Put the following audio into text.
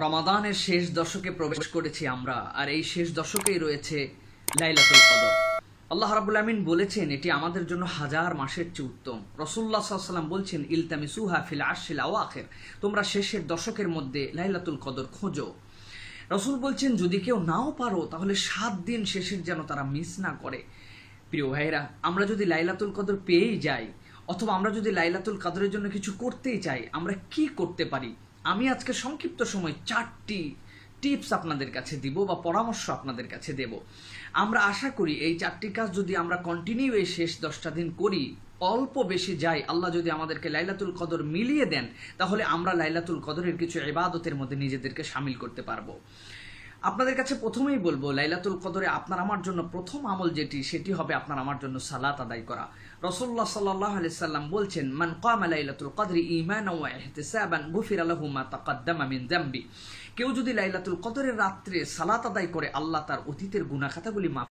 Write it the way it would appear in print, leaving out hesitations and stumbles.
রমাদানের শেষ দশকে প্রবেশ করেছি আমরা, আর এই শেষ দশকেই রয়েছে লাইলাতুল কদর। আল্লাহ রাব্বুল আমিন বলেছেন এটি আমাদের জন্য হাজার মাসের চেয়ে উত্তম। রাসূলুল্লাহ সাল্লাল্লাহু আলাইহি ওয়াসাল্লাম বলছেন ইলতামিসুহা ফিল আশরিল আওয়াখির, তোমরা শেষের দশকের মধ্যে লাইলাতুল কদর খোঁজো। রাসূল বলছেন যদি কেউ নাও পারো তাহলে 7 দিন শেষের যেন তারা মিস না করে। প্রিয় ভাইরা, আমরা যদি লাইলাতুল কদর পেয়েই যাই অথবা আমরা যদি লাইলাতুল কদরের জন্য কিছু করতেই চাই, আমরা কি করতে পারি? আমি আজকে সংক্ষিপ্ত সময় 4টি টিপস আপনাদের কাছে দিব বা পরামর্শ আপনাদের কাছে দেব। আমরা আশা করি এই 4টি কাজ যদি আমরা কন্টিনিউ এই শেষ 10টা দিন করি, অল্প বেশি যাই, আল্লাহ যদি আমাদেরকে লাইলাতুল কদর মিলিয়ে দেন, তাহলে আমরা লাইলাতুল কদরের কিছু ইবাদতের মধ্যে নিজেদেরকে শামিল করতে পারবো। আপনাদের কাছে প্রথমেই বলবো, লাইলাতুল কদরে আপনার আমার জন্য প্রথম আমল সেটি হবে আপনার আমার জন্য সালাত আদায় করা। রাসূলুল্লাহ সাল্লাল্লাহু আলাইহি সাল্লাম বলছেন মান কামা লাইলাতুল কদরি ঈমানান ওয়া ইহতিসাবান গুফিরা লাহু মা তাকাদ্দামা মিন যামবি। কেউ যদি লাইলাতুল কদরের রাত্রে সালাত আদায় করে, আল্লাহ তার অতীতের গুনাহ খাতাগুলি মাফ